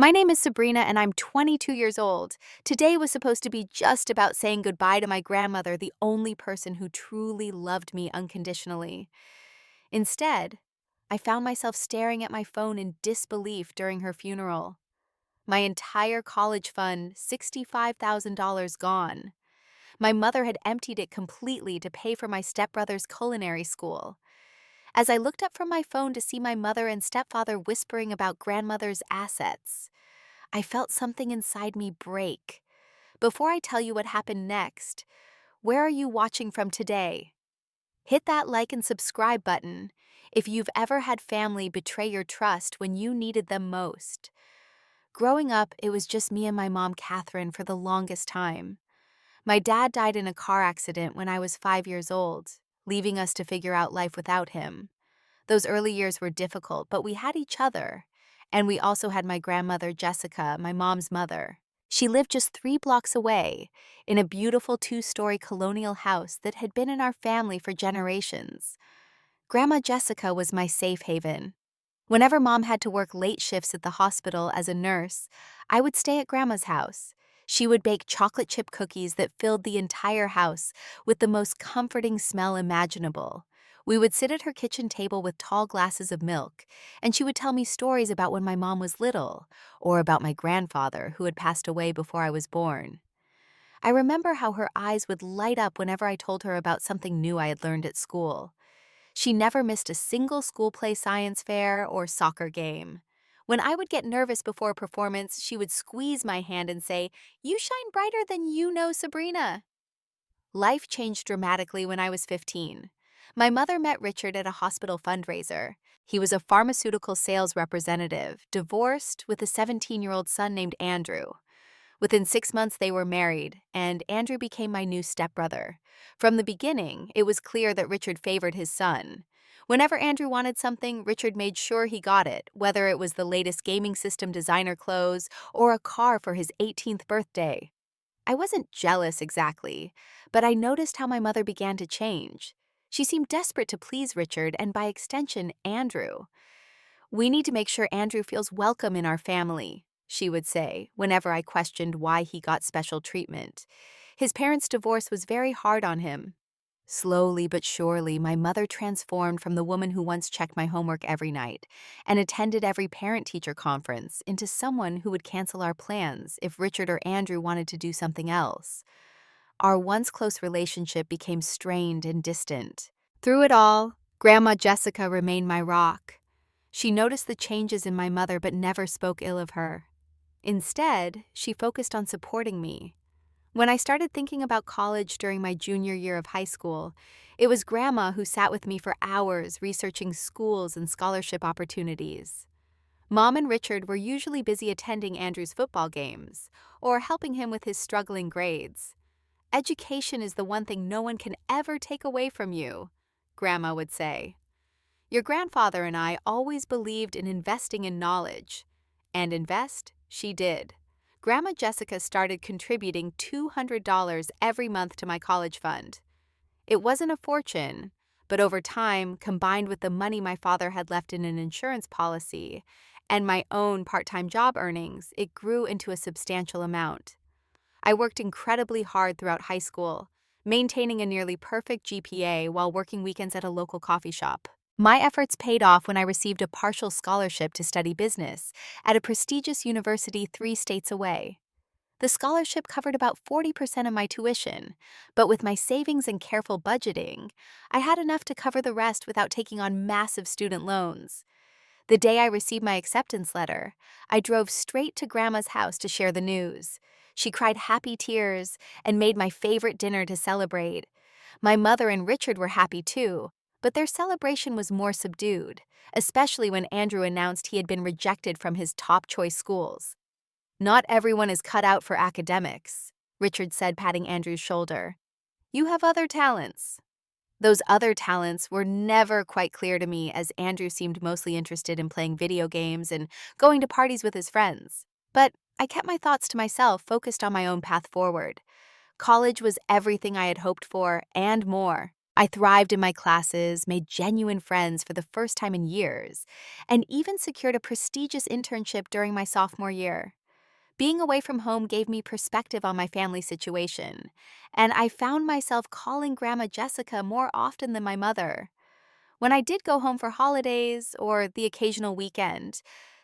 My name is Sabrina and I'm 22 years old. Today was supposed to be just about saying goodbye to my grandmother, the only person who truly loved me unconditionally. Instead, I found myself staring at my phone in disbelief during her funeral. My entire college fund, $65,000 gone. My mother had emptied it completely to pay for my stepbrother's culinary school. As I looked up from my phone to see my mother and stepfather whispering about grandmother's assets, I felt something inside me break. Before I tell you what happened next, where are you watching from today? Hit that like and subscribe button if you've ever had family betray your trust when you needed them most. Growing up, it was just me and my mom, Catherine, for the longest time. My dad died in a car accident when I was 5 years old, leaving us to figure out life without him. Those early years were difficult, but we had each other. And we also had my grandmother, Jessica, my mom's mother. She lived just 3 blocks away, in a beautiful 2-story colonial house that had been in our family for generations. Grandma Jessica was my safe haven. Whenever Mom had to work late shifts at the hospital as a nurse, I would stay at Grandma's house. She would bake chocolate chip cookies that filled the entire house with the most comforting smell imaginable. We would sit at her kitchen table with tall glasses of milk, and she would tell me stories about when my mom was little, or about my grandfather who had passed away before I was born. I remember how her eyes would light up whenever I told her about something new I had learned at school. She never missed a single school play, science fair, or soccer game. When I would get nervous before a performance, she would squeeze my hand and say, "You shine brighter than you know, Sabrina." Life changed dramatically when I was 15. My mother met Richard at a hospital fundraiser. He was a pharmaceutical sales representative, divorced, with a 17-year-old son named Andrew. Within 6 months, they were married, and Andrew became my new stepbrother. From the beginning, it was clear that Richard favored his son. Whenever Andrew wanted something, Richard made sure he got it, whether it was the latest gaming system, designer clothes, or a car for his 18th birthday. I wasn't jealous exactly, but I noticed how my mother began to change. She seemed desperate to please Richard and, by extension, Andrew. "We need to make sure Andrew feels welcome in our family," she would say, whenever I questioned why he got special treatment. His parents' divorce was very hard on him. Slowly but surely, my mother transformed from the woman who once checked my homework every night and attended every parent-teacher conference into someone who would cancel our plans if Richard or Andrew wanted to do something else. Our once close relationship became strained and distant. Through it all, Grandma Jessica remained my rock. She noticed the changes in my mother but never spoke ill of her. Instead, she focused on supporting me. When I started thinking about college during my junior year of high school, it was Grandma who sat with me for hours researching schools and scholarship opportunities. Mom and Richard were usually busy attending Andrew's football games or helping him with his struggling grades. "Education is the one thing no one can ever take away from you," Grandma would say. "Your grandfather and I always believed in investing in knowledge." And invest she did. Grandma Jessica started contributing $200 every month to my college fund. It wasn't a fortune, but over time, combined with the money my father had left in an insurance policy and my own part-time job earnings, it grew into a substantial amount. I worked incredibly hard throughout high school, maintaining a nearly perfect GPA while working weekends at a local coffee shop. My efforts paid off when I received a partial scholarship to study business at a prestigious university 3 states away. The scholarship covered about 40% of my tuition, but with my savings and careful budgeting, I had enough to cover the rest without taking on massive student loans. The day I received my acceptance letter, I drove straight to Grandma's house to share the news. She cried happy tears and made my favorite dinner to celebrate. My mother and Richard were happy too, but their celebration was more subdued, especially when Andrew announced he had been rejected from his top choice schools. "Not everyone is cut out for academics," Richard said, patting Andrew's shoulder. "You have other talents." Those other talents were never quite clear to me, as Andrew seemed mostly interested in playing video games and going to parties with his friends. But I kept my thoughts to myself, focused on my own path forward. College was everything I had hoped for and more. I thrived in my classes, made genuine friends for the first time in years, and even secured a prestigious internship during my sophomore year. Being away from home gave me perspective on my family situation, and I found myself calling Grandma Jessica more often than my mother. When I did go home for holidays or the occasional weekend,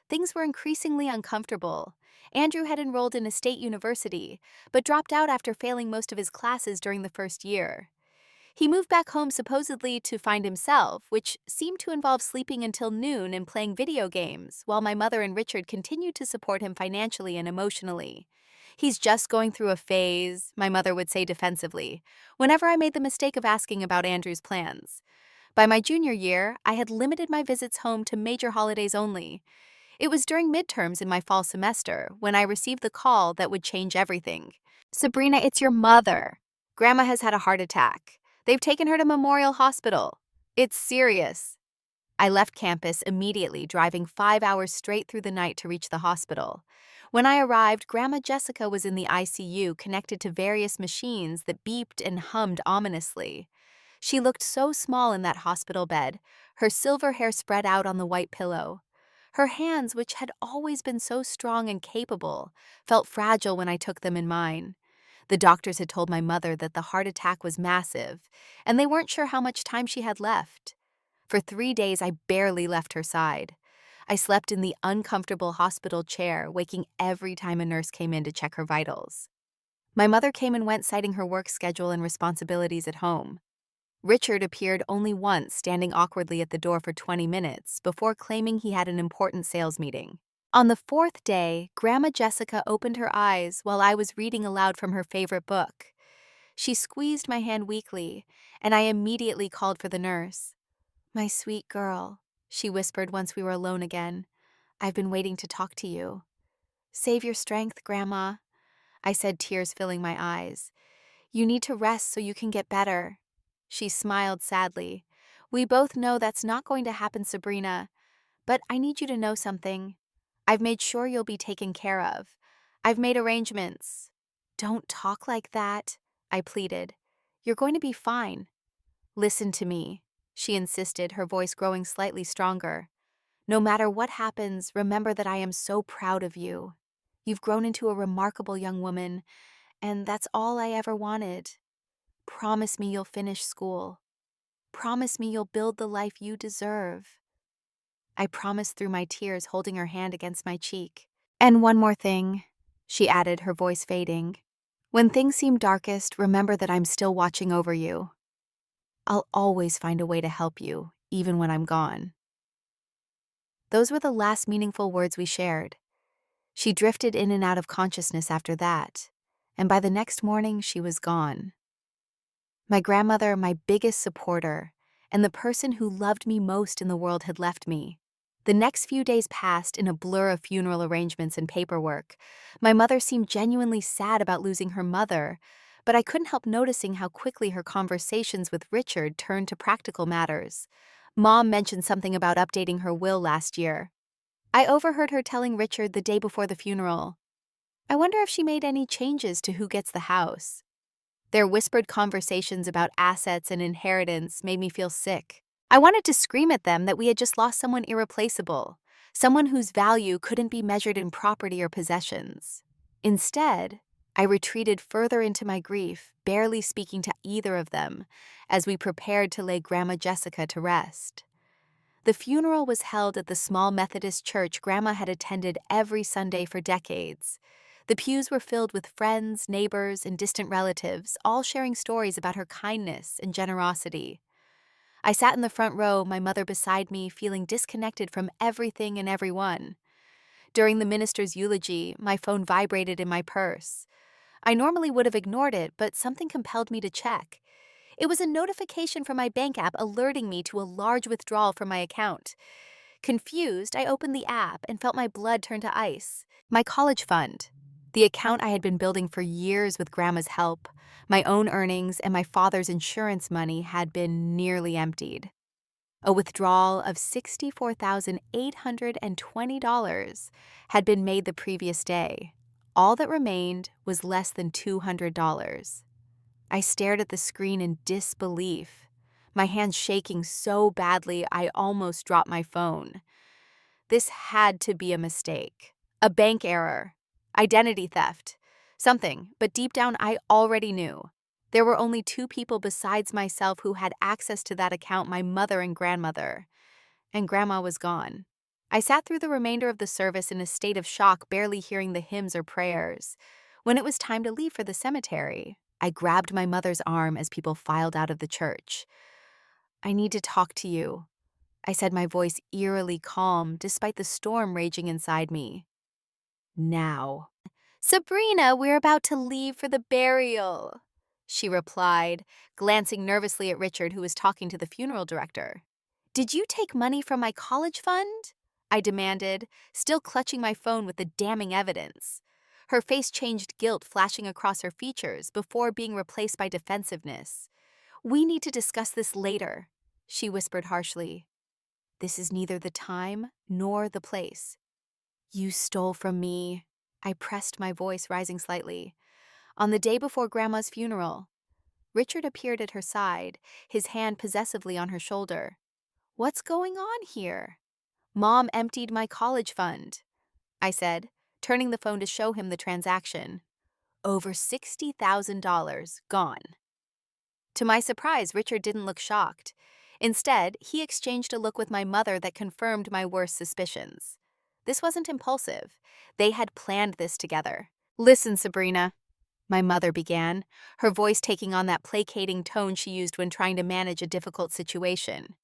things were increasingly uncomfortable. Andrew had enrolled in a state university, but dropped out after failing most of his classes during the first year. He moved back home supposedly to find himself, which seemed to involve sleeping until noon and playing video games, while my mother and Richard continued to support him financially and emotionally. "He's just going through a phase," my mother would say defensively, whenever I made the mistake of asking about Andrew's plans. By my junior year, I had limited my visits home to major holidays only. It was during midterms in my fall semester when I received the call that would change everything. "Sabrina, it's your mother. Grandma has had a heart attack. They've taken her to Memorial Hospital. It's serious." I left campus immediately, driving 5 hours straight through the night to reach the hospital. When I arrived, Grandma Jessica was in the ICU, connected to various machines that beeped and hummed ominously. She looked so small in that hospital bed, her silver hair spread out on the white pillow. Her hands, which had always been so strong and capable, felt fragile when I took them in mine. The doctors had told my mother that the heart attack was massive, and they weren't sure how much time she had left. For 3 days, I barely left her side. I slept in the uncomfortable hospital chair, waking every time a nurse came in to check her vitals. My mother came and went, citing her work schedule and responsibilities at home. Richard appeared only once, standing awkwardly at the door for 20 minutes before claiming he had an important sales meeting. On the fourth day, Grandma Jessica opened her eyes while I was reading aloud from her favorite book. She squeezed my hand weakly, and I immediately called for the nurse. "My sweet girl," she whispered once we were alone again. "I've been waiting to talk to you." "Save your strength, Grandma," I said, tears filling my eyes. "You need to rest so you can get better." She smiled sadly. "We both know that's not going to happen, Sabrina. But I need you to know something. I've made sure you'll be taken care of. I've made arrangements." "Don't talk like that," I pleaded. "You're going to be fine." "Listen to me," she insisted, her voice growing slightly stronger. "No matter what happens, remember that I am so proud of you. You've grown into a remarkable young woman, and that's all I ever wanted. Promise me you'll finish school. Promise me you'll build the life you deserve." I promised through my tears, holding her hand against my cheek. "And one more thing," she added, her voice fading. "When things seem darkest, remember that I'm still watching over you. I'll always find a way to help you, even when I'm gone." Those were the last meaningful words we shared. She drifted in and out of consciousness after that, and by the next morning she was gone. My grandmother, my biggest supporter, and the person who loved me most in the world had left me. The next few days passed in a blur of funeral arrangements and paperwork. My mother seemed genuinely sad about losing her mother, but I couldn't help noticing how quickly her conversations with Richard turned to practical matters. Mom mentioned something about updating her will last year. I overheard her telling Richard the day before the funeral, "I wonder if she made any changes to who gets the house." Their whispered conversations about assets and inheritance made me feel sick. I wanted to scream at them that we had just lost someone irreplaceable, someone whose value couldn't be measured in property or possessions. Instead, I retreated further into my grief, barely speaking to either of them, as we prepared to lay Grandma Jessica to rest. The funeral was held at the small Methodist church Grandma had attended every Sunday for decades. The pews were filled with friends, neighbors, and distant relatives, all sharing stories about her kindness and generosity. I sat in the front row, my mother beside me, feeling disconnected from everything and everyone. During the minister's eulogy, my phone vibrated in my purse. I normally would have ignored it, but something compelled me to check. It was a notification from my bank app alerting me to a large withdrawal from my account. Confused, I opened the app and felt my blood turn to ice. My college fund, the account I had been building for years with Grandma's help, my own earnings, and my father's insurance money, had been nearly emptied. A withdrawal of $64,820 had been made the previous day. All that remained was less than $200. I stared at the screen in disbelief. my hands shaking so badly I almost dropped my phone. This had to be a mistake. A bank error. Identity theft. Something, but deep down I already knew. There were only two people besides myself who had access to that account, my mother and grandmother. And Grandma was gone. I sat through the remainder of the service in a state of shock, barely hearing the hymns or prayers. When it was time to leave for the cemetery, I grabbed my mother's arm as people filed out of the church. "I need to talk to you," I said, my voice eerily calm despite the storm raging inside me. "Now." "Sabrina, we're about to leave for the burial," she replied, glancing nervously at Richard, who was talking to the funeral director. "Did you take money from my college fund?" I demanded, still clutching my phone with the damning evidence. Her face changed, guilt flashing across her features before being replaced by defensiveness. "We need to discuss this later," she whispered harshly. "This is neither the time nor the place." "You stole from me," I pressed, my voice rising slightly. "On the day before Grandma's funeral." Richard appeared at her side, his hand possessively on her shoulder. "What's going on here?" "Mom emptied my college fund," I said, turning the phone to show him the transaction. Over $60,000 gone. To my surprise, Richard didn't look shocked. Instead, he exchanged a look with my mother that confirmed my worst suspicions. This wasn't impulsive. They had planned this together. "Listen, Sabrina," my mother began, her voice taking on that placating tone she used when trying to manage a difficult situation.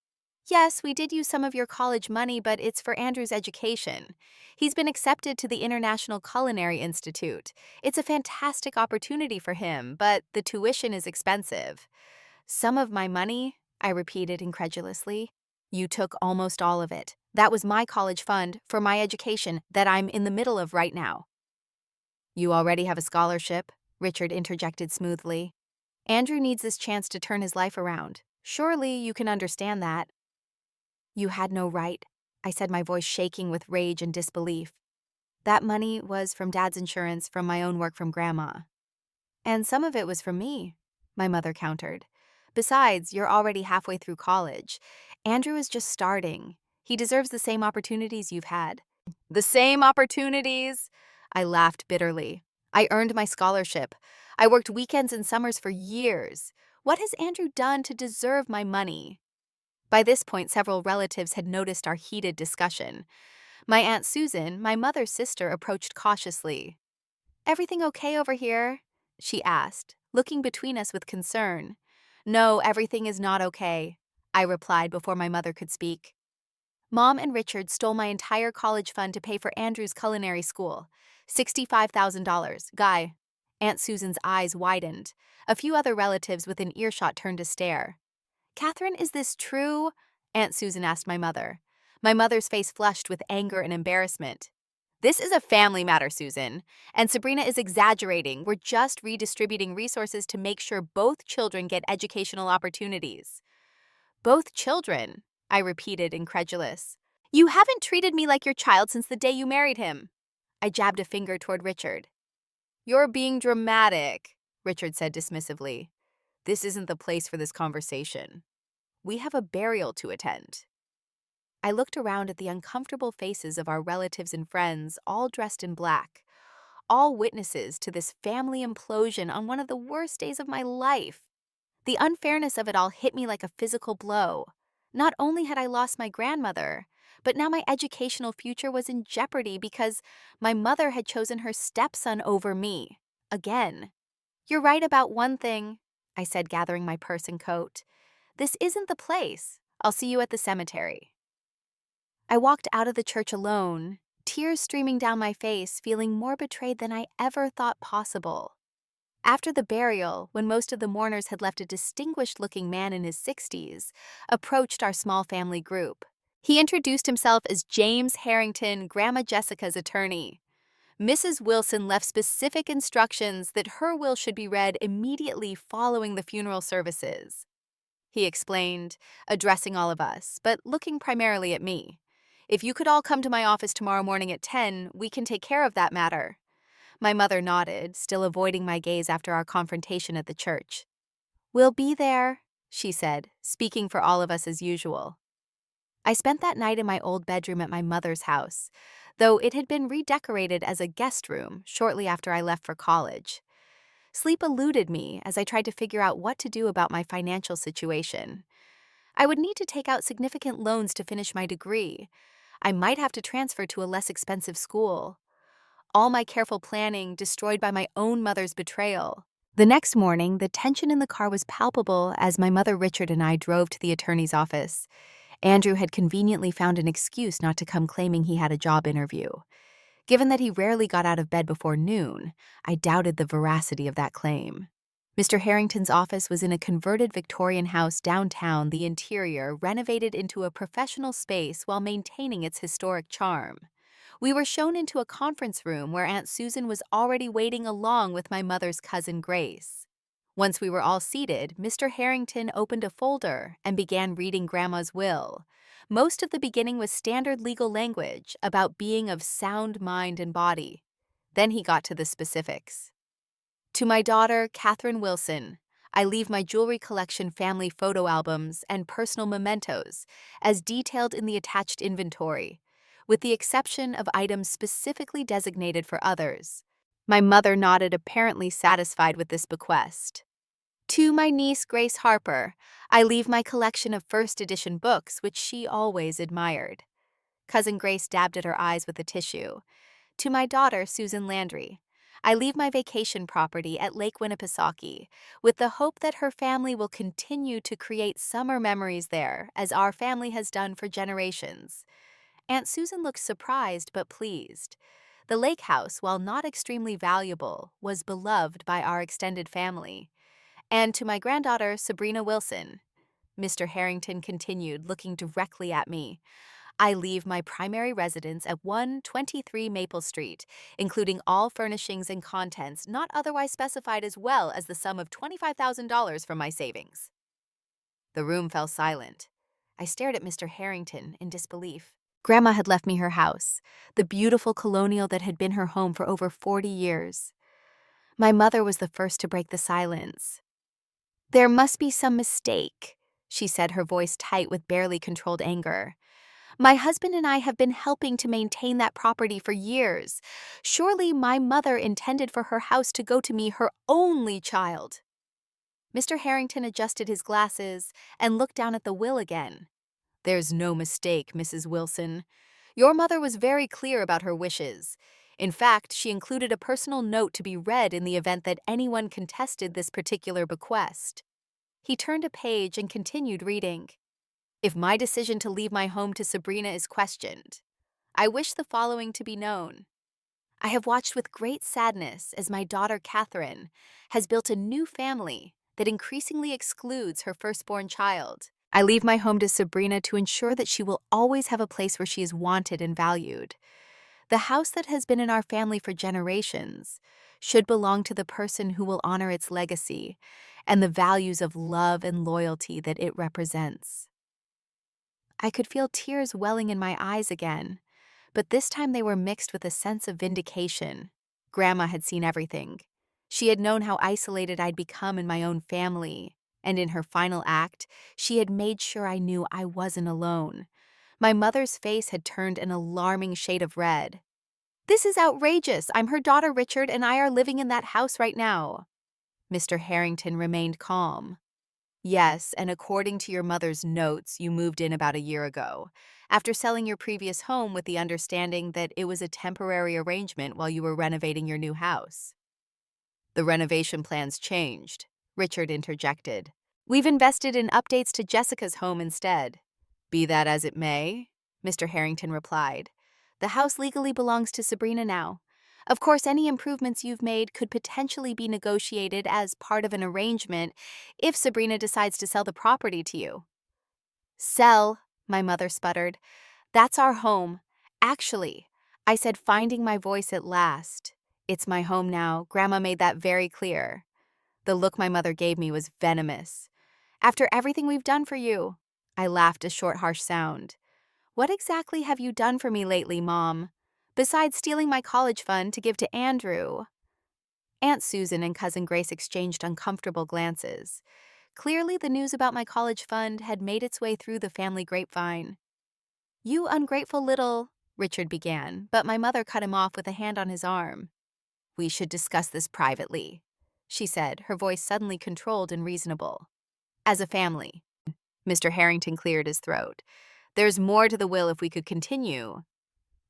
"Yes, we did use some of your college money, but it's for Andrew's education. He's been accepted to the International Culinary Institute. It's a fantastic opportunity for him, but the tuition is expensive." "Some of my money?" I repeated incredulously. "You took almost all of it. That was my college fund for my education that I'm in the middle of right now." "You already have a scholarship," Richard interjected smoothly. "Andrew needs this chance to turn his life around. Surely you can understand that." "You had no right," I said, my voice shaking with rage and disbelief. "That money was from Dad's insurance, from my own work, from Grandma." "And some of it was from me," my mother countered. "Besides, you're already halfway through college. Andrew is just starting. He deserves the same opportunities you've had." "The same opportunities?" I laughed bitterly. "I earned my scholarship. I worked weekends and summers for years. What has Andrew done to deserve my money?" By this point, several relatives had noticed our heated discussion. My Aunt Susan, my mother's sister, approached cautiously. "Everything okay over here?" she asked, looking between us with concern. "No, everything is not okay," I replied before my mother could speak. "Mom and Richard stole my entire college fund to pay for Andrew's culinary school. $65,000. Guy." Aunt Susan's eyes widened. A few other relatives within earshot turned to stare. "Catherine, is this true?" Aunt Susan asked my mother. My mother's face flushed with anger and embarrassment. "This is a family matter, Susan, and Sabrina is exaggerating. We're just redistributing resources to make sure both children get educational opportunities." "Both children?" I repeated, incredulous. "You haven't treated me like your child since the day you married him." I jabbed a finger toward Richard. "You're being dramatic," Richard said dismissively. "This isn't the place for this conversation. We have a burial to attend." I looked around at the uncomfortable faces of our relatives and friends, all dressed in black, all witnesses to this family implosion on one of the worst days of my life. The unfairness of it all hit me like a physical blow. Not only had I lost my grandmother, but now my educational future was in jeopardy because my mother had chosen her stepson over me. Again. "You're right about one thing," I said, gathering my purse and coat. "This isn't the place. I'll see you at the cemetery." I walked out of the church alone, tears streaming down my face, feeling more betrayed than I ever thought possible. After the burial, when most of the mourners had left, a distinguished-looking man in his 60s approached our small family group. He introduced himself as James Harrington, Grandma Jessica's attorney. Mrs. Wilson left specific instructions that her will should be read immediately following the funeral services, he explained, addressing all of us, but looking primarily at me. "If you could all come to my office tomorrow morning at 10, we can take care of that matter." My mother nodded, still avoiding my gaze after our confrontation at the church. "We'll be there," she said, speaking for all of us as usual. I spent that night in my old bedroom at my mother's house, though it had been redecorated as a guest room shortly after I left for college. Sleep eluded me as I tried to figure out what to do about my financial situation. I would need to take out significant loans to finish my degree. I might have to transfer to a less expensive school. All my careful planning destroyed by my own mother's betrayal. The next morning, the tension in the car was palpable as my mother Richard and I drove to the attorney's office. Andrew had conveniently found an excuse not to come, claiming he had a job interview. Given that he rarely got out of bed before noon, I doubted the veracity of that claim. Mr. Harrington's office was in a converted Victorian house downtown, the interior renovated into a professional space while maintaining its historic charm. We were shown into a conference room where Aunt Susan was already waiting along with my mother's cousin Grace. Once we were all seated, Mr. Harrington opened a folder and began reading Grandma's will. Most of the beginning was standard legal language about being of sound mind and body. Then he got to the specifics. To my daughter, Catherine Wilson, I leave my jewelry collection, family photo albums, and personal mementos, as detailed in the attached inventory, with the exception of items specifically designated for others. My mother nodded, apparently satisfied with this bequest. To my niece, Grace Harper, I leave my collection of first edition books, which she always admired. Cousin Grace dabbed at her eyes with a tissue. To my daughter, Susan Landry, I leave my vacation property at Lake Winnipesaukee, with the hope that her family will continue to create summer memories there, as our family has done for generations. Aunt Susan looked surprised but pleased. The lake house, while not extremely valuable, was beloved by our extended family. And to my granddaughter, Sabrina Wilson, Mr. Harrington continued, looking directly at me, I leave my primary residence at 123 Maple Street, including all furnishings and contents not otherwise specified, as well as the sum of $25,000 from my savings. The room fell silent. I stared at Mr. Harrington in disbelief. Grandma had left me her house, the beautiful colonial that had been her home for over 40 years. My mother was the first to break the silence. There must be some mistake, she said, her voice tight with barely controlled anger. My husband and I have been helping to maintain that property for years. Surely my mother intended for her house to go to me, her only child. Mr. Harrington adjusted his glasses and looked down at the will again. There's no mistake, Mrs. Wilson. Your mother was very clear about her wishes. In fact, she included a personal note to be read in the event that anyone contested this particular bequest. He turned a page and continued reading. If my decision to leave my home to Sabrina is questioned, I wish the following to be known. I have watched with great sadness as my daughter Catherine has built a new family that increasingly excludes her firstborn child. I leave my home to Sabrina to ensure that she will always have a place where she is wanted and valued. The house that has been in our family for generations should belong to the person who will honor its legacy and the values of love and loyalty that it represents. I could feel tears welling in my eyes again, but this time they were mixed with a sense of vindication. Grandma had seen everything. She had known how isolated I'd become in my own family, and in her final act, she had made sure I knew I wasn't alone. My mother's face had turned an alarming shade of red. This is outrageous. I'm her daughter Richard, and I are living in that house right now. Mr. Harrington remained calm. Yes, and according to your mother's notes, you moved in about a year ago, after selling your previous home with the understanding that it was a temporary arrangement while you were renovating your new house. The renovation plans changed, Richard interjected. We've invested in updates to Jessica's home instead. Be that as it may, Mr. Harrington replied. The house legally belongs to Sabrina now. Of course, any improvements you've made could potentially be negotiated as part of an arrangement if Sabrina decides to sell the property to you. Sell, my mother sputtered. That's our home. Actually, I said, finding my voice at last. It's my home now. Grandma made that very clear. The look my mother gave me was venomous. After everything we've done for you, I laughed, a short, harsh sound. What exactly have you done for me lately, Mom? Besides stealing my college fund to give to Andrew. Aunt Susan and Cousin Grace exchanged uncomfortable glances. Clearly, the news about my college fund had made its way through the family grapevine. "You ungrateful little," Richard began, but my mother cut him off with a hand on his arm. "We should discuss this privately," she said, her voice suddenly controlled and reasonable. "As a family." Mr. Harrington cleared his throat. "There's more to the will if we could continue."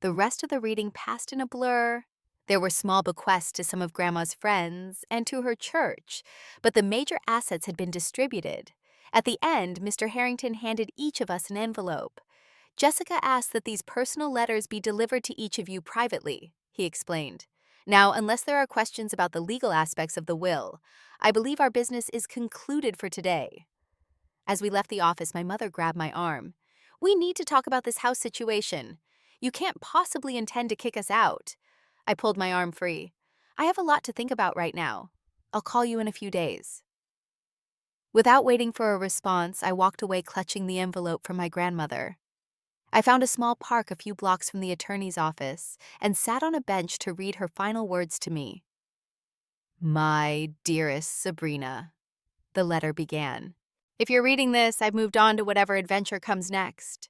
The rest of the reading passed in a blur. There were small bequests to some of Grandma's friends and to her church, but the major assets had been distributed. At the end, Mr. Harrington handed each of us an envelope. "Jessica asked that these personal letters be delivered to each of you privately," he explained. "Now, unless there are questions about the legal aspects of the will, I believe our business is concluded for today." As we left the office, my mother grabbed my arm. "We need to talk about this house situation. You can't possibly intend to kick us out." I pulled my arm free. "I have a lot to think about right now. I'll call you in a few days." Without waiting for a response, I walked away clutching the envelope from my grandmother. I found a small park a few blocks from the attorney's office and sat on a bench to read her final words to me. "My dearest Sabrina," the letter began. "If you're reading this, I've moved on to whatever adventure comes next.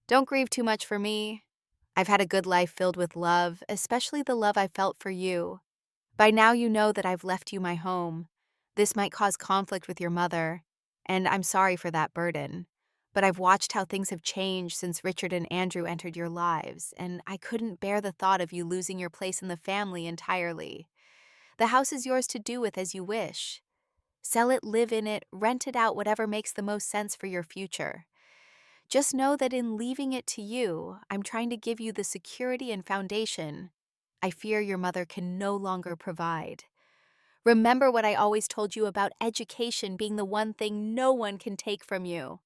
Don't grieve too much for me. I've had a good life filled with love, especially the love I felt for you. By now you know that I've left you my home. This might cause conflict with your mother, and I'm sorry for that burden. But I've watched how things have changed since Richard and Andrew entered your lives, and I couldn't bear the thought of you losing your place in the family entirely. The house is yours to do with as you wish. Sell it, live in it, rent it out, whatever makes the most sense for your future. Just know that in leaving it to you, I'm trying to give you the security and foundation I fear your mother can no longer provide. Remember what I always told you about education being the one thing no one can take from you.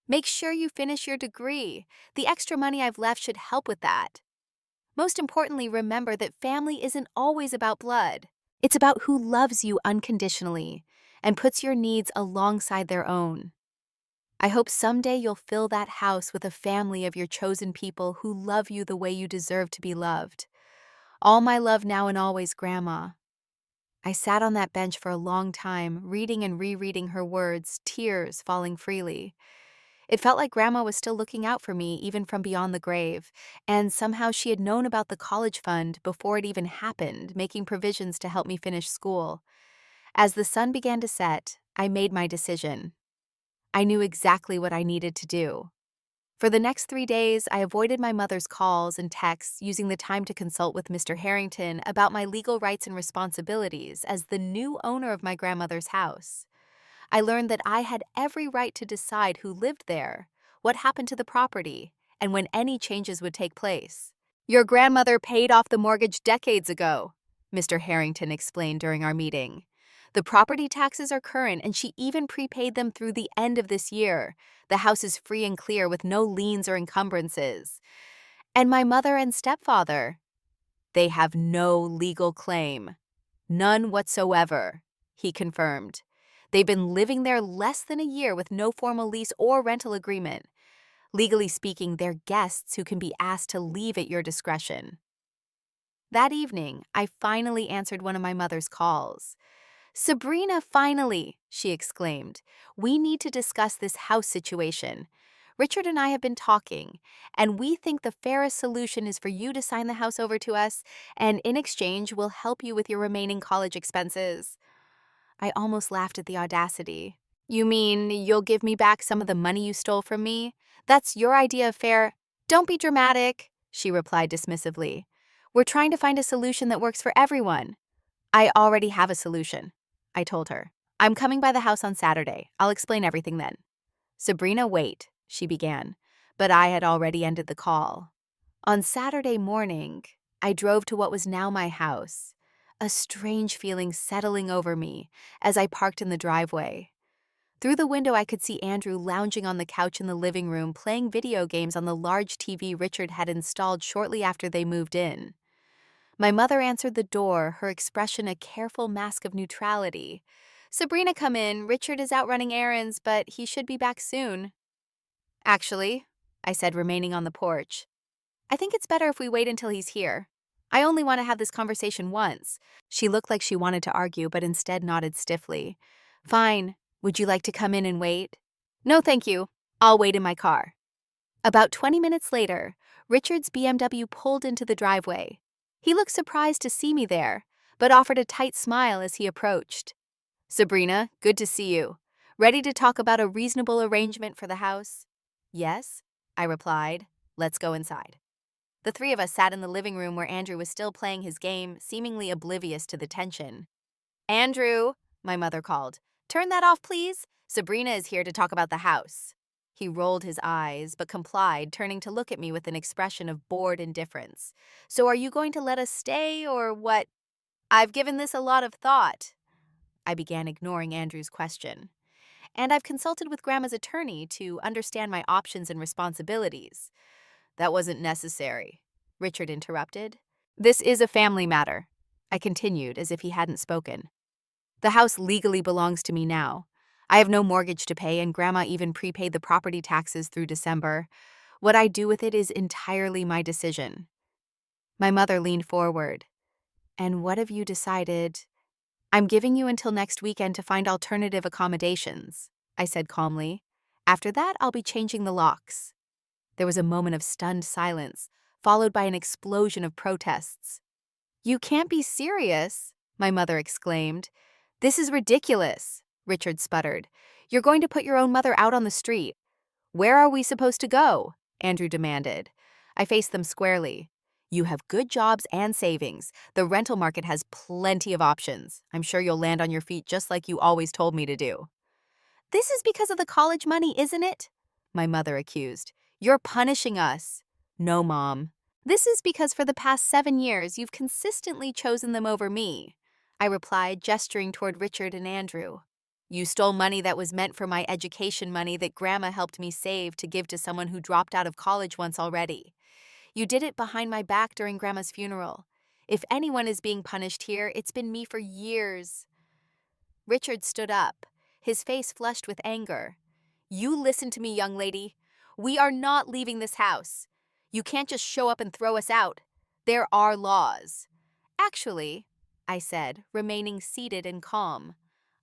Make sure you finish your degree. The extra money I've left should help with that. Most importantly, remember that family isn't always about blood. It's about who loves you unconditionally and puts your needs alongside their own. I hope someday you'll fill that house with a family of your chosen people who love you the way you deserve to be loved. All my love now and always, Grandma." I sat on that bench for a long time, reading and rereading her words, tears falling freely. It felt like Grandma was still looking out for me, even from beyond the grave, and somehow she had known about the college fund before it even happened, making provisions to help me finish school. As the sun began to set, I made my decision. I knew exactly what I needed to do. For the next 3 days, I avoided my mother's calls and texts, using the time to consult with Mr. Harrington about my legal rights and responsibilities as the new owner of my grandmother's house. I learned that I had every right to decide who lived there, what happened to the property, and when any changes would take place. "Your grandmother paid off the mortgage decades ago," Mr. Harrington explained during our meeting. "The property taxes are current, and she even prepaid them through the end of this year. The house is free and clear with no liens or encumbrances. And my mother and stepfather, they have no legal claim. None whatsoever," he confirmed. "They've been living there less than a year with no formal lease or rental agreement. Legally speaking, they're guests who can be asked to leave at your discretion." That evening, I finally answered one of my mother's calls. "Sabrina, finally!" she exclaimed. "We need to discuss this house situation. Richard and I have been talking, and we think the fairest solution is for you to sign the house over to us, and in exchange, we'll help you with your remaining college expenses." I almost laughed at the audacity. "You mean you'll give me back some of the money you stole from me? That's your idea of fair?" "Don't be dramatic," she replied dismissively. "We're trying to find a solution that works for everyone." "I already have a solution," I told her. "I'm coming by the house on Saturday. I'll explain everything then." "Sabrina, wait," she began, but I had already ended the call. On Saturday morning, I drove to what was now my house, a strange feeling settling over me as I parked in the driveway. Through the window, I could see Andrew lounging on the couch in the living room, playing video games on the large TV Richard had installed shortly after they moved in. My mother answered the door, her expression a careful mask of neutrality. "Sabrina, come in. Richard is out running errands, but he should be back soon." "Actually," I said, remaining on the porch, "I think it's better if we wait until he's here. I only want to have this conversation once." She looked like she wanted to argue, but instead nodded stiffly. "Fine. Would you like to come in and wait? No, thank you. I'll wait in my car. About 20 minutes later, Richard's BMW pulled into the driveway. He looked surprised to see me there, but offered a tight smile as he approached. Sabrina, good to see you. Ready to talk about a reasonable arrangement for the house? Yes, I replied. Let's go inside. The three of us sat in the living room where Andrew was still playing his game, seemingly oblivious to the tension. Andrew, my mother called. Turn that off, please. Sabrina is here to talk about the house. He rolled his eyes, but complied, turning to look at me with an expression of bored indifference. So are you going to let us stay, or what? I've given this a lot of thought. I began ignoring Andrew's question. And I've consulted with Grandma's attorney to understand my options and responsibilities. That wasn't necessary, Richard interrupted. This is a family matter, I continued as if he hadn't spoken. The house legally belongs to me now. I have no mortgage to pay, and Grandma even prepaid the property taxes through December. What I do with it is entirely my decision. My mother leaned forward. And what have you decided? I'm giving you until next weekend to find alternative accommodations, I said calmly. After that, I'll be changing the locks. There was a moment of stunned silence, followed by an explosion of protests. You can't be serious, my mother exclaimed. This is ridiculous, Richard sputtered. You're going to put your own mother out on the street. Where are we supposed to go? Andrew demanded. I faced them squarely. You have good jobs and savings. The rental market has plenty of options. I'm sure you'll land on your feet just like you always told me to do. This is because of the college money, isn't it? My mother accused. You're punishing us. No, Mom. This is because for the past 7 years, you've consistently chosen them over me, I replied, gesturing toward Richard and Andrew. You stole money that was meant for my education money that Grandma helped me save to give to someone who dropped out of college once already. You did it behind my back during Grandma's funeral. If anyone is being punished here, it's been me for years. Richard stood up, his face flushed with anger. You listen to me, young lady. We are not leaving this house. You can't just show up and throw us out. There are laws. Actually, I said, remaining seated and calm,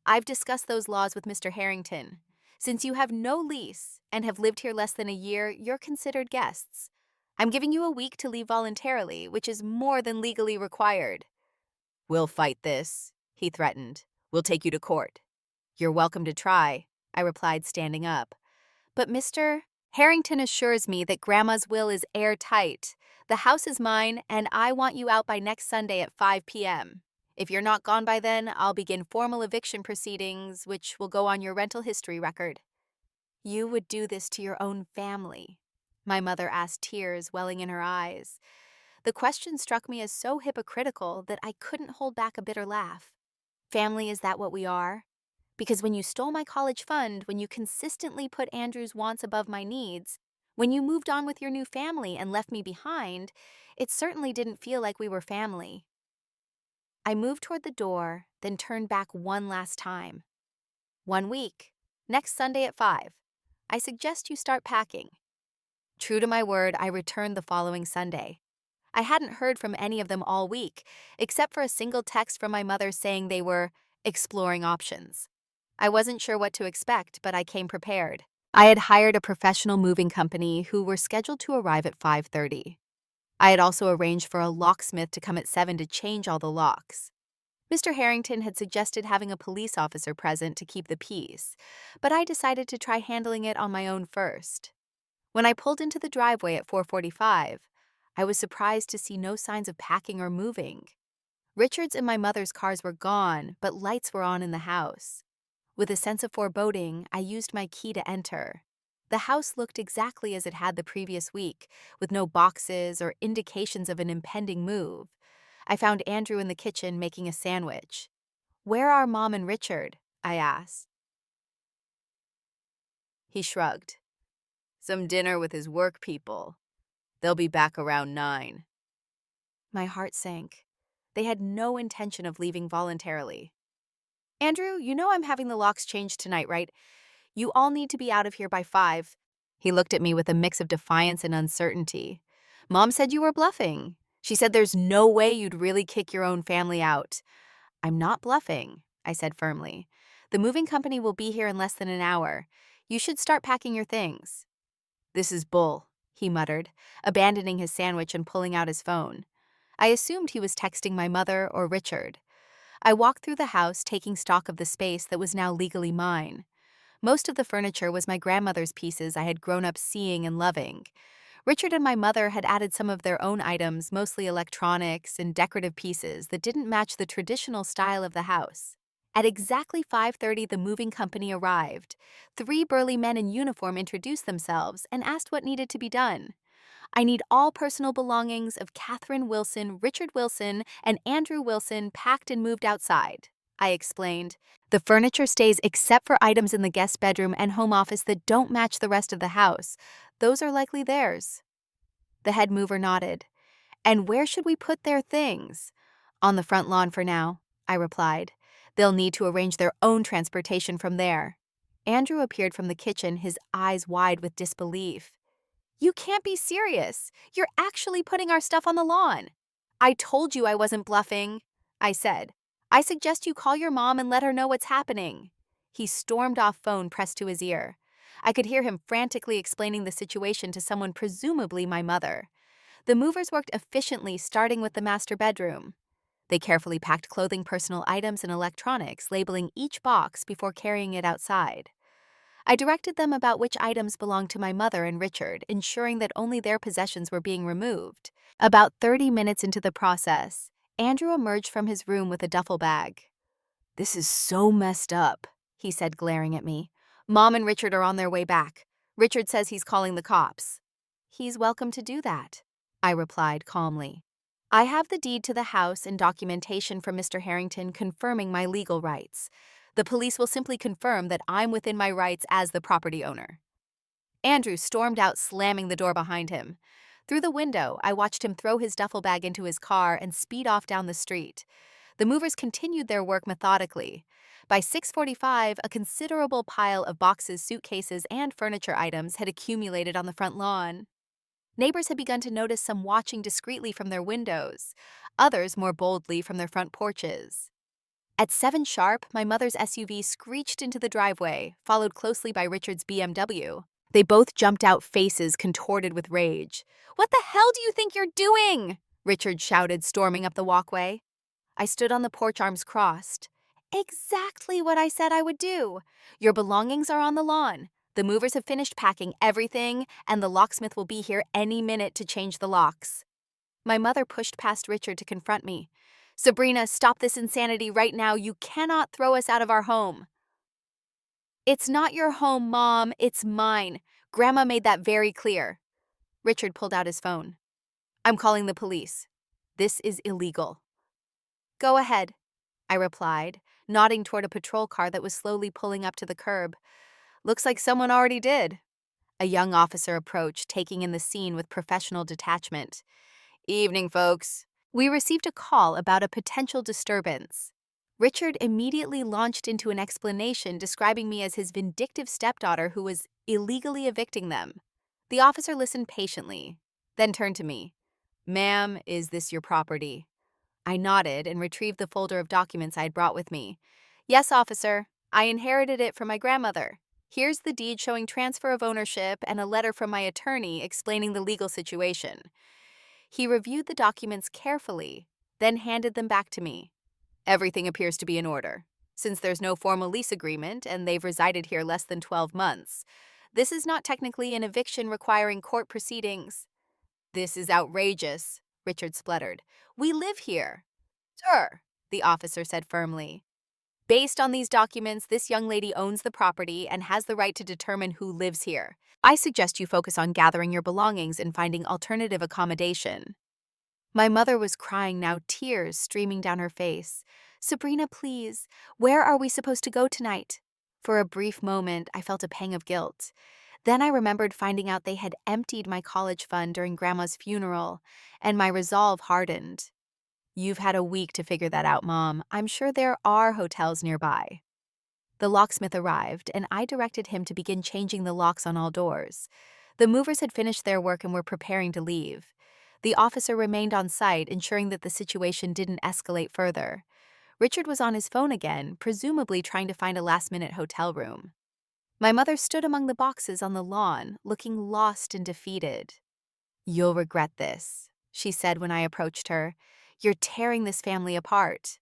I've discussed those laws with Mr. Harrington. Since you have no lease and have lived here less than a year, you're considered guests. I'm giving you a week to leave voluntarily, which is more than legally required. We'll fight this, he threatened. We'll take you to court. You're welcome to try, I replied, standing up. But Mr. Harrington assures me that Grandma's will is airtight. The house is mine, and I want you out by next Sunday at 5 p.m. If you're not gone by then, I'll begin formal eviction proceedings, which will go on your rental history record. You would do this to your own family? My mother asked, tears welling in her eyes. The question struck me as so hypocritical that I couldn't hold back a bitter laugh. Family, is that what we are? Because when you stole my college fund, when you consistently put Andrew's wants above my needs, when you moved on with your new family and left me behind, it certainly didn't feel like we were family. I moved toward the door, then turned back one last time. 1 week. Next Sunday at 5. I suggest you start packing. True to my word, I returned the following Sunday. I hadn't heard from any of them all week, except for a single text from my mother saying they were exploring options. I wasn't sure what to expect, but I came prepared. I had hired a professional moving company who were scheduled to arrive at 5:30. I had also arranged for a locksmith to come at 7 to change all the locks. Mr. Harrington had suggested having a police officer present to keep the peace, but I decided to try handling it on my own first. When I pulled into the driveway at 4:45, I was surprised to see no signs of packing or moving. Richard's and my mother's cars were gone, but lights were on in the house. With a sense of foreboding, I used my key to enter. The house looked exactly as it had the previous week, with no boxes or indications of an impending move. I found Andrew in the kitchen making a sandwich. Where are Mom and Richard? I asked. He shrugged. Some dinner with his work people. They'll be back around 9. My heart sank. They had no intention of leaving voluntarily. Andrew, you know I'm having the locks changed tonight, right? You all need to be out of here by 5. He looked at me with a mix of defiance and uncertainty. Mom said you were bluffing. She said there's no way you'd really kick your own family out. I'm not bluffing, I said firmly. The moving company will be here in less than an hour. You should start packing your things." "This is bull," he muttered, abandoning his sandwich and pulling out his phone. I assumed he was texting my mother or Richard. I walked through the house, taking stock of the space that was now legally mine. Most of the furniture was my grandmother's pieces I had grown up seeing and loving. Richard and my mother had added some of their own items, mostly electronics and decorative pieces that didn't match the traditional style of the house. At exactly 5:30, the moving company arrived. Three burly men in uniform introduced themselves and asked what needed to be done. "I need all personal belongings of Catherine Wilson, Richard Wilson, and Andrew Wilson packed and moved outside," I explained. "The furniture stays except for items in the guest bedroom and home office that don't match the rest of the house. Those are likely theirs." The head mover nodded. "And where should we put their things?" "On the front lawn for now," I replied. "They'll need to arrange their own transportation from there." Andrew appeared from the kitchen, his eyes wide with disbelief. "You can't be serious. You're actually putting our stuff on the lawn." "I told you I wasn't bluffing," I said. "I suggest you call your mom and let her know what's happening." He stormed off, phone pressed to his ear. I could hear him frantically explaining the situation to someone, presumably my mother. The movers worked efficiently, starting with the master bedroom. They carefully packed clothing, personal items, and electronics, labeling each box before carrying it outside. I directed them about which items belonged to my mother and Richard, ensuring that only their possessions were being removed. About 30 minutes into the process, Andrew emerged from his room with a duffel bag. "This is so messed up," he said, glaring at me. "Mom and Richard are on their way back. Richard says he's calling the cops." "He's welcome to do that," I replied calmly. "I have the deed to the house and documentation from Mr. Harrington confirming my legal rights. The police will simply confirm that I'm within my rights as the property owner." Andrew stormed out, slamming the door behind him. Through the window, I watched him throw his duffel bag into his car and speed off down the street. The movers continued their work methodically. By 6:45, a considerable pile of boxes, suitcases, and furniture items had accumulated on the front lawn. Neighbors had begun to notice some watching discreetly from their windows, others more boldly from their front porches. At 7 sharp, my mother's SUV screeched into the driveway, followed closely by Richard's BMW. They both jumped out, faces contorted with rage. "What the hell do you think you're doing?" Richard shouted, storming up the walkway. I stood on the porch, arms crossed. "Exactly what I said I would do. Your belongings are on the lawn. The movers have finished packing everything, and the locksmith will be here any minute to change the locks." My mother pushed past Richard to confront me. "Sabrina, stop this insanity right now. You cannot throw us out of our home." "It's not your home, Mom. It's mine. Grandma made that very clear." Richard pulled out his phone. "I'm calling the police. This is illegal." "Go ahead," I replied, nodding toward a patrol car that was slowly pulling up to the curb. "Looks like someone already did." A young officer approached, taking in the scene with professional detachment. "Evening, folks." We received a call about a potential disturbance. Richard immediately launched into an explanation describing me as his vindictive stepdaughter who was illegally evicting them. The officer listened patiently, then turned to me. "Ma'am, is this your property?" I nodded and retrieved the folder of documents I had brought with me. "Yes, officer. I inherited it from my grandmother. Here's the deed showing transfer of ownership and a letter from my attorney explaining the legal situation." He reviewed the documents carefully, then handed them back to me. "Everything appears to be in order. Since there's no formal lease agreement and they've resided here less than 12 months, this is not technically an eviction requiring court proceedings." "This is outrageous," Richard spluttered. "We live here." "Sir," the officer said firmly, "based on these documents, this young lady owns the property and has the right to determine who lives here. I suggest you focus on gathering your belongings and finding alternative accommodation." My mother was crying now, tears streaming down her face. "Sabrina, please, where are we supposed to go tonight?" For a brief moment, I felt a pang of guilt. Then I remembered finding out they had emptied my college fund during Grandma's funeral, and my resolve hardened. "You've had a week to figure that out, Mom. I'm sure there are hotels nearby." The locksmith arrived, and I directed him to begin changing the locks on all doors. The movers had finished their work and were preparing to leave. The officer remained on site, ensuring that the situation didn't escalate further. Richard was on his phone again, presumably trying to find a last-minute hotel room. My mother stood among the boxes on the lawn, looking lost and defeated. "You'll regret this," she said when I approached her. "You're tearing this family apart."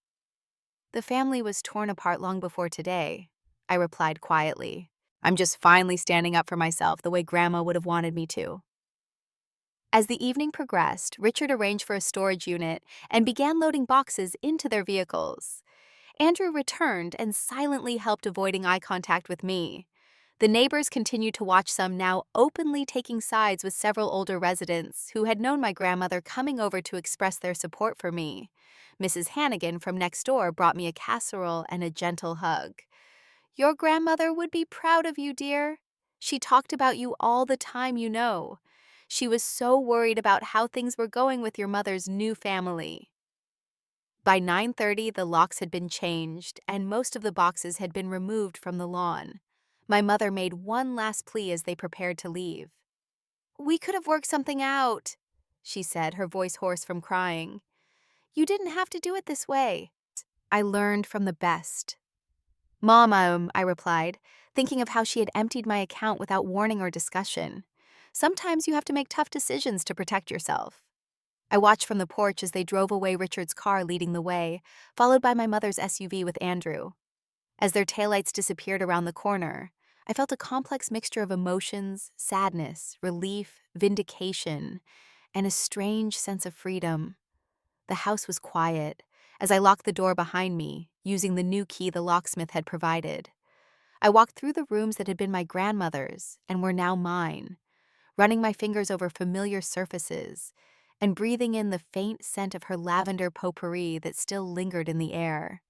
"The family was torn apart long before today," I replied quietly. "I'm just finally standing up for myself the way Grandma would have wanted me to." As the evening progressed, Richard arranged for a storage unit and began loading boxes into their vehicles. Andrew returned and silently helped avoiding eye contact with me. The neighbors continued to watch, some now openly taking sides with several older residents who had known my grandmother coming over to express their support for me. Mrs. Hannigan from next door brought me a casserole and a gentle hug. "Your grandmother would be proud of you, dear. She talked about you all the time, you know. She was so worried about how things were going with your mother's new family." By 9:30, the locks had been changed, and most of the boxes had been removed from the lawn. My mother made one last plea as they prepared to leave. "We could have worked something out," she said, her voice hoarse from crying. "You didn't have to do it this way." I learned from the best. "Mom," I replied, thinking of how she had emptied my account without warning or discussion. "Sometimes you have to make tough decisions to protect yourself." I watched from the porch as they drove away, Richard's car leading the way, followed by my mother's SUV with Andrew. As their taillights disappeared around the corner, I felt a complex mixture of emotions: sadness, relief, vindication, and a strange sense of freedom. The house was quiet as I locked the door behind me, using the new key the locksmith had provided. I walked through the rooms that had been my grandmother's and were now mine, running my fingers over familiar surfaces and breathing in the faint scent of her lavender potpourri that still lingered in the air.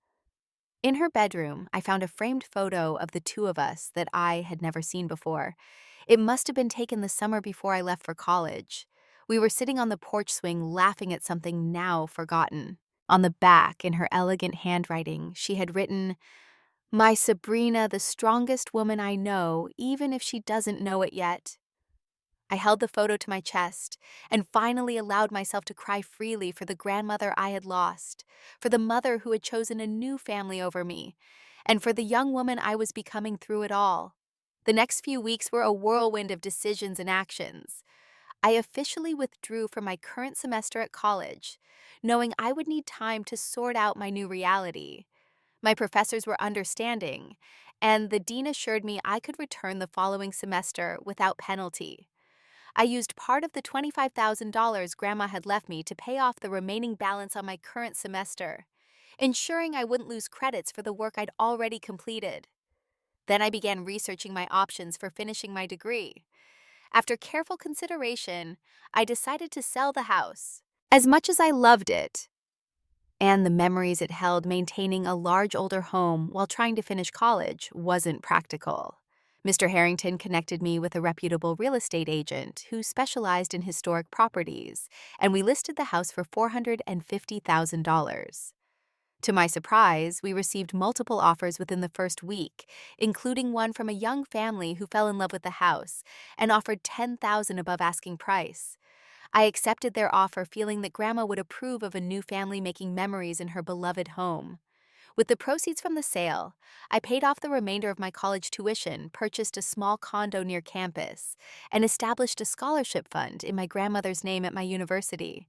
In her bedroom, I found a framed photo of the two of us that I had never seen before. It must have been taken the summer before I left for college. We were sitting on the porch swing laughing at something now forgotten. On the back, in her elegant handwriting, she had written, "My Sabrina, the strongest woman I know, even if she doesn't know it yet." I held the photo to my chest and finally allowed myself to cry freely for the grandmother I had lost, for the mother who had chosen a new family over me, and for the young woman I was becoming through it all. The next few weeks were a whirlwind of decisions and actions. I officially withdrew from my current semester at college, knowing I would need time to sort out my new reality. My professors were understanding, and the dean assured me I could return the following semester without penalty. I used part of the $25,000 Grandma had left me to pay off the remaining balance on my current semester, ensuring I wouldn't lose credits for the work I'd already completed. Then I began researching my options for finishing my degree. After careful consideration, I decided to sell the house. As much as I loved it, and the memories it held, maintaining a large older home while trying to finish college wasn't practical. Mr. Harrington connected me with a reputable real estate agent who specialized in historic properties, and we listed the house for $450,000. To my surprise, we received multiple offers within the first week, including one from a young family who fell in love with the house and offered $10,000 above asking price. I accepted their offer, feeling that Grandma would approve of a new family making memories in her beloved home. With the proceeds from the sale, I paid off the remainder of my college tuition, purchased a small condo near campus, and established a scholarship fund in my grandmother's name at my university.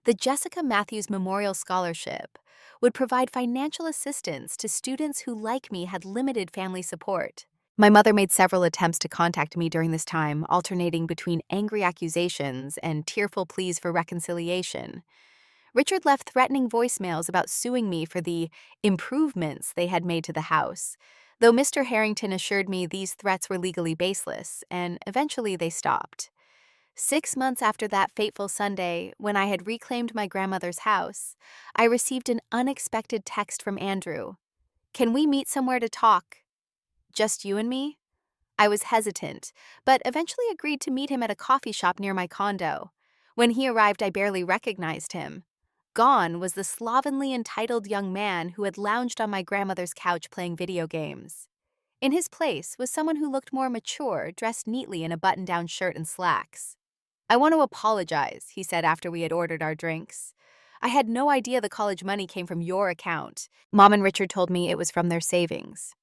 The Jessica Matthews Memorial Scholarship would provide financial assistance to students who, like me, had limited family support. My mother made several attempts to contact me during this time, alternating between angry accusations and tearful pleas for reconciliation. Richard left threatening voicemails about suing me for the improvements they had made to the house, though Mr. Harrington assured me these threats were legally baseless, and eventually they stopped. 6 months after that fateful Sunday, when I had reclaimed my grandmother's house, I received an unexpected text from Andrew. "Can we meet somewhere to talk? Just you and me?" I was hesitant, but eventually agreed to meet him at a coffee shop near my condo. When he arrived, I barely recognized him. Gone was the slovenly, entitled young man who had lounged on my grandmother's couch playing video games. In his place was someone who looked more mature, dressed neatly in a button-down shirt and slacks. "I want to apologize," he said after we had ordered our drinks. I had no idea the college money came from your account. Mom and Richard told me it was from their savings.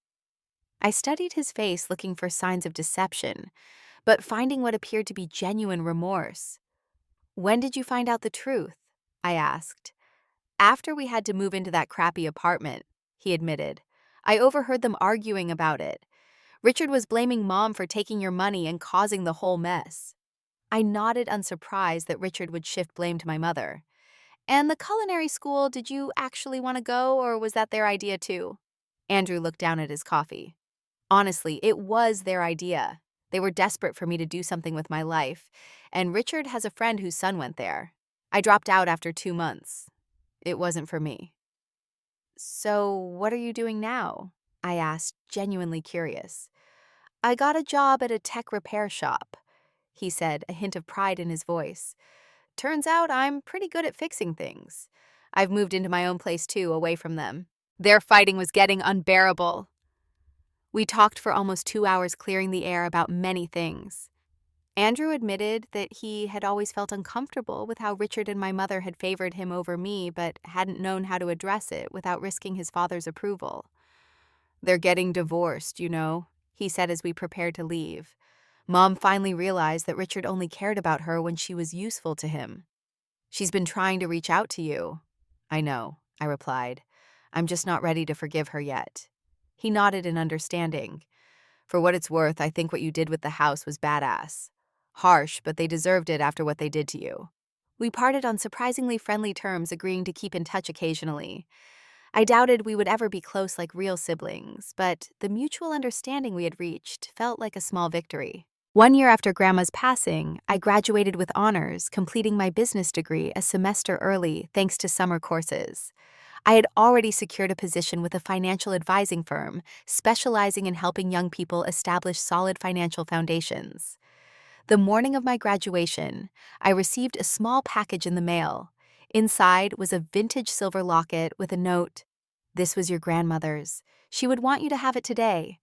I studied his face looking for signs of deception, but finding what appeared to be genuine remorse. When did you find out the truth? I asked. After we had to move into that crappy apartment, he admitted. I overheard them arguing about it. Richard was blaming Mom for taking your money and causing the whole mess. I nodded unsurprised that Richard would shift blame to my mother. And the culinary school, did you actually want to go, or was that their idea too? Andrew looked down at his coffee. Honestly, it was their idea. They were desperate for me to do something with my life, and Richard has a friend whose son went there. I dropped out after 2 months. It wasn't for me. So, what are you doing now? I asked, genuinely curious. I got a job at a tech repair shop, he said, a hint of pride in his voice. Turns out I'm pretty good at fixing things. I've moved into my own place too, away from them. Their fighting was getting unbearable. We talked for almost 2 hours, clearing the air about many things. Andrew admitted that he had always felt uncomfortable with how Richard and my mother had favored him over me, but hadn't known how to address it without risking his father's approval. They're getting divorced, he said as we prepared to leave. Mom finally realized that Richard only cared about her when she was useful to him. She's been trying to reach out to you. I know, I replied. I'm just not ready to forgive her yet. He nodded in understanding. For what it's worth, I think what you did with the house was badass. Harsh, but they deserved it after what they did to you. We parted on surprisingly friendly terms, agreeing to keep in touch occasionally. I doubted we would ever be close like real siblings, but the mutual understanding we had reached felt like a small victory. 1 year after Grandma's passing, I graduated with honors, completing my business degree a semester early thanks to summer courses. I had already secured a position with a financial advising firm, specializing in helping young people establish solid financial foundations. The morning of my graduation, I received a small package in the mail. Inside was a vintage silver locket with a note. This was your grandmother's. She would want you to have it today.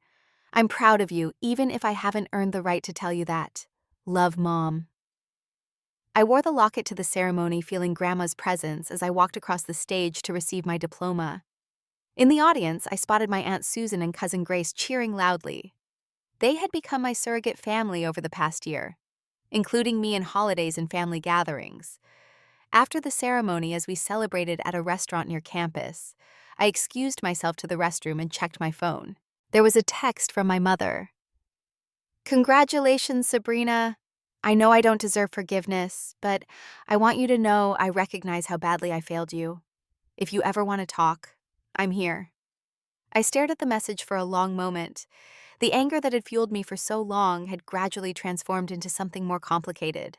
I'm proud of you, even if I haven't earned the right to tell you that. Love, Mom. I wore the locket to the ceremony, feeling Grandma's presence as I walked across the stage to receive my diploma. In the audience, I spotted my Aunt Susan and Cousin Grace cheering loudly. They had become my surrogate family over the past year, including me in holidays and family gatherings. After the ceremony, as we celebrated at a restaurant near campus, I excused myself to the restroom and checked my phone. There was a text from my mother. Congratulations, Sabrina. I know I don't deserve forgiveness, but I want you to know I recognize how badly I failed you. If you ever want to talk, I'm here. I stared at the message for a long moment. The anger that had fueled me for so long had gradually transformed into something more complicated.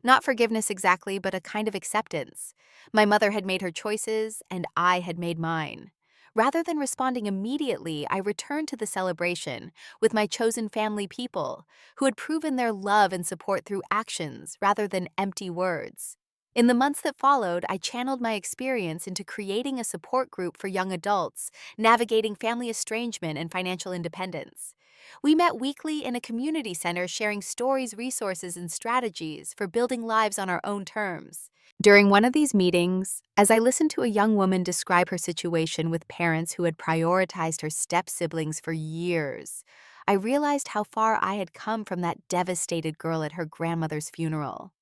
Not forgiveness exactly, but a kind of acceptance. My mother had made her choices, and I had made mine. Rather than responding immediately, I returned to the celebration with my chosen family people, who had proven their love and support through actions rather than empty words. In the months that followed, I channeled my experience into creating a support group for young adults, navigating family estrangement and financial independence. We met weekly in a community center, sharing stories, resources, and strategies for building lives on our own terms. During one of these meetings, as I listened to a young woman describe her situation with parents who had prioritized her step-siblings for years, I realized how far I had come from that devastated girl at her grandmother's funeral.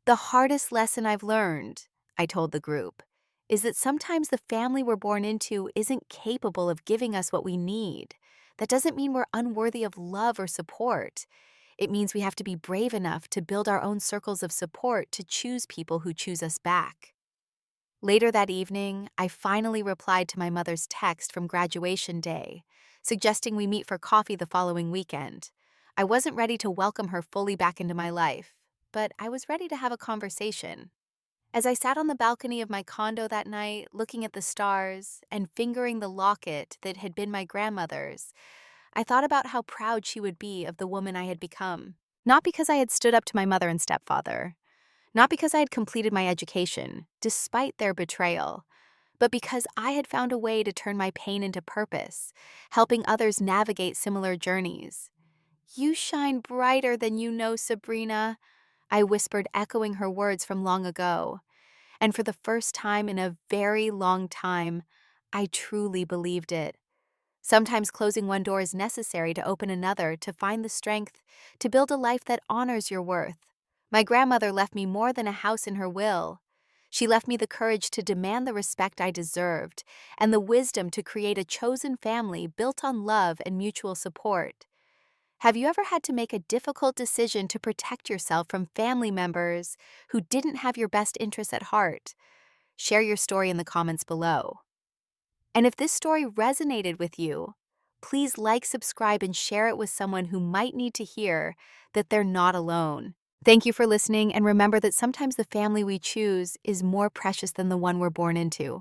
The hardest lesson I've learned, I told the group, is that sometimes the family we're born into isn't capable of giving us what we need. That doesn't mean we're unworthy of love or support. It means we have to be brave enough to build our own circles of support to choose people who choose us back. Later that evening, I finally replied to my mother's text from graduation day, suggesting we meet for coffee the following weekend. I wasn't ready to welcome her fully back into my life, but I was ready to have a conversation. As I sat on the balcony of my condo that night, looking at the stars and fingering the locket that had been my grandmother's, I thought about how proud she would be of the woman I had become. Not because I had stood up to my mother and stepfather, not because I had completed my education, despite their betrayal, but because I had found a way to turn my pain into purpose, helping others navigate similar journeys. You shine brighter than you know, Sabrina, I whispered, echoing her words from long ago. And for the first time in a very long time, I truly believed it. Sometimes closing one door is necessary to open another, to find the strength to build a life that honors your worth. My grandmother left me more than a house in her will. She left me the courage to demand the respect I deserved and the wisdom to create a chosen family built on love and mutual support. Have you ever had to make a difficult decision to protect yourself from family members who didn't have your best interests at heart? Share your story in the comments below. And if this story resonated with you, please like, subscribe, and share it with someone who might need to hear that they're not alone. Thank you for listening, and remember that sometimes the family we choose is more precious than the one we're born into.